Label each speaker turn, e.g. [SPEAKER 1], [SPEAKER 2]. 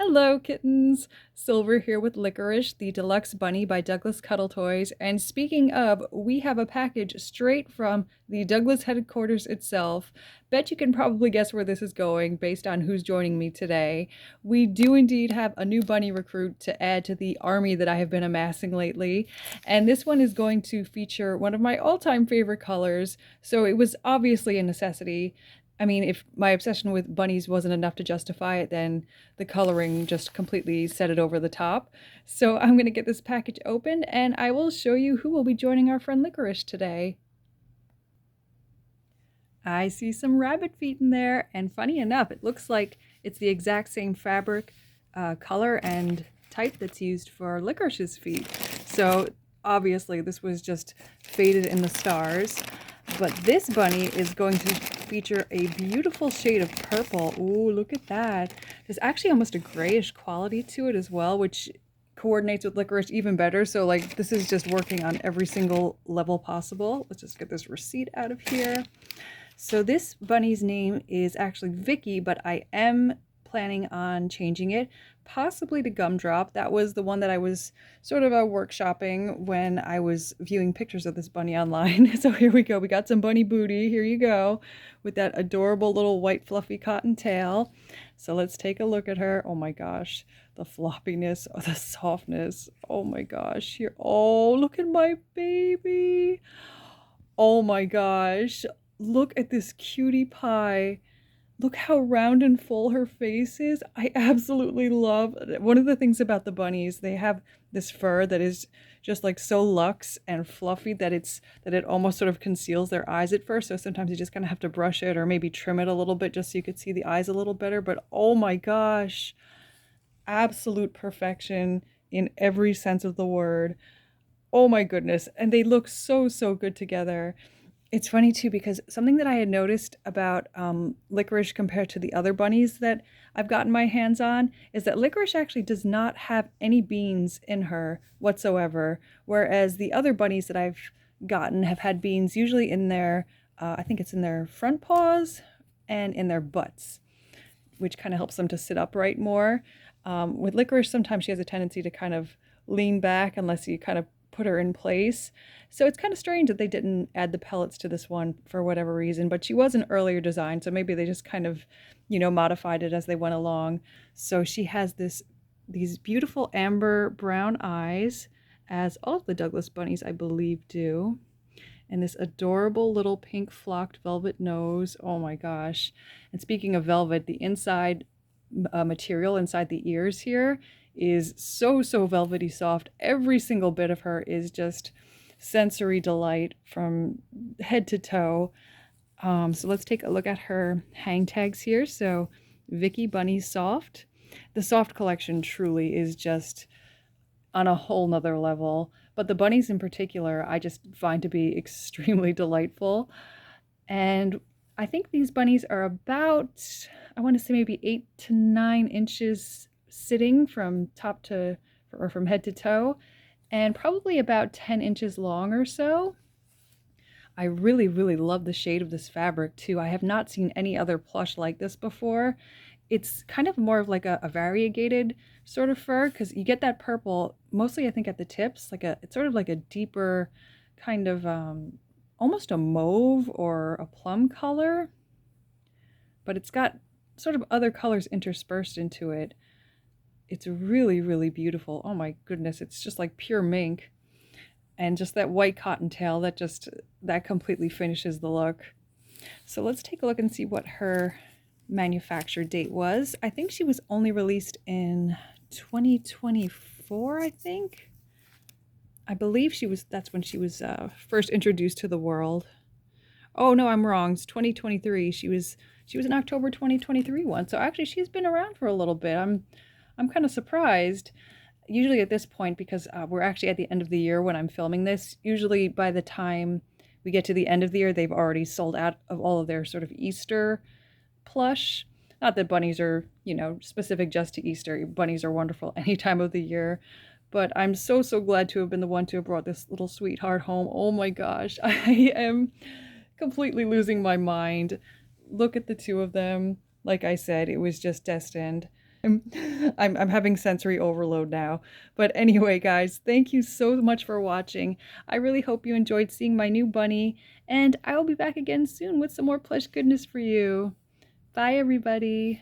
[SPEAKER 1] Hello, kittens! Silver here with Licorice, the deluxe bunny by Douglas Cuddle Toys. And speaking of, we have a package straight from the Douglas headquarters itself. Bet you can probably guess where this is going based on who's joining me today. We do indeed have a new bunny recruit to add to the army that I have been amassing lately. And this one is going to feature one of my all-time favorite colors, so it was obviously a necessity. I mean, if my obsession with bunnies wasn't enough to justify it, then the coloring just completely set it over the top. So I'm going to get this package open and I will show you who will be joining our friend Licorice today. I see some rabbit feet in there, and funny enough, it looks like it's the exact same fabric, color, and type that's used for Licorice's feet. So obviously this was just faded in the stars. But this bunny is going to feature a beautiful shade of purple. Ooh, look at that. There's actually almost a grayish quality to it as well, which coordinates with Licorice even better. So like this is just working on every single level possible. Let's just get this receipt out of here. So this bunny's name is actually Vickie, but I am planning on changing it, possibly to Gumdrop. That was the one that I was sort of workshopping when I was viewing pictures of this bunny online. So here we go. We got some bunny booty. Here you go, with that adorable little white fluffy cotton tail. So let's take a look at her. Oh my gosh, the floppiness, oh, the softness. Oh my gosh. Here. Oh, look at my baby. Oh my gosh. Look at this cutie pie. Look how round and full her face is. I absolutely love one of the things about the bunnies. They have this fur that is just like so luxe and fluffy that it almost sort of conceals their eyes at first. So sometimes you just kind of have to brush it or maybe trim it a little bit just so you could see the eyes a little better. But oh my gosh, absolute perfection in every sense of the word. Oh my goodness. And they look so, so good together. It's funny too because something that I had noticed about Licorice compared to the other bunnies that I've gotten my hands on is that Licorice actually does not have any beans in her whatsoever, whereas the other bunnies that I've gotten have had beans usually in their, I think it's in their front paws and in their butts, which kind of helps them to sit upright more. With Licorice, sometimes she has a tendency to kind of lean back unless you kind of put her in place. So it's kind of strange that they didn't add the pellets to this one for whatever reason, but she was an earlier design, so maybe they just kind of, modified it as they went along. So she has these beautiful amber brown eyes, as all of the Douglas bunnies, I believe, do. And this adorable little pink flocked velvet nose. Oh my gosh. And speaking of velvet, the inside material inside the ears here is so, so velvety soft. Every single bit of her is just sensory delight from head to toe. So let's take a look at her hang tags here. So Vickie Bunny Soft. The soft collection truly is just on a whole nother level. But the bunnies in particular, I just find to be extremely delightful. And I think these bunnies are about, I want to say maybe 8 to 9 inches sitting from top to, or from head to toe, and probably about 10 inches long or so. I really, really love the shade of this fabric too. I have not seen any other plush like this before. It's kind of more of like a variegated sort of fur because you get that purple, mostly I think at the tips, it's sort of like a deeper kind of almost a mauve or a plum color, but it's got sort of other colors interspersed into it. It's really, really beautiful. Oh my goodness, it's just like pure mink. And just that white cotton tail, that completely finishes the look. So let's take a look and see what her manufacture date was. I think she was only released in 2024, I think. I believe that's when she was first introduced to the world. Oh no, I'm wrong. It's 2023. She was in October 2023 one. So actually she's been around for a little bit. I'm kind of surprised. Usually at this point, because we're actually at the end of the year when I'm filming this, usually by the time we get to the end of the year, they've already sold out of all of their sort of Easter plush. Not that bunnies are, specific just to Easter. Bunnies are wonderful any time of the year. But I'm so, so glad to have been the one to have brought this little sweetheart home. Oh my gosh, I am completely losing my mind. Look at the two of them. Like I said, it was just destined. I'm having sensory overload now. But anyway, guys, thank you so much for watching. I really hope you enjoyed seeing my new bunny, and I will be back again soon with some more plush goodness for you. Bye, everybody.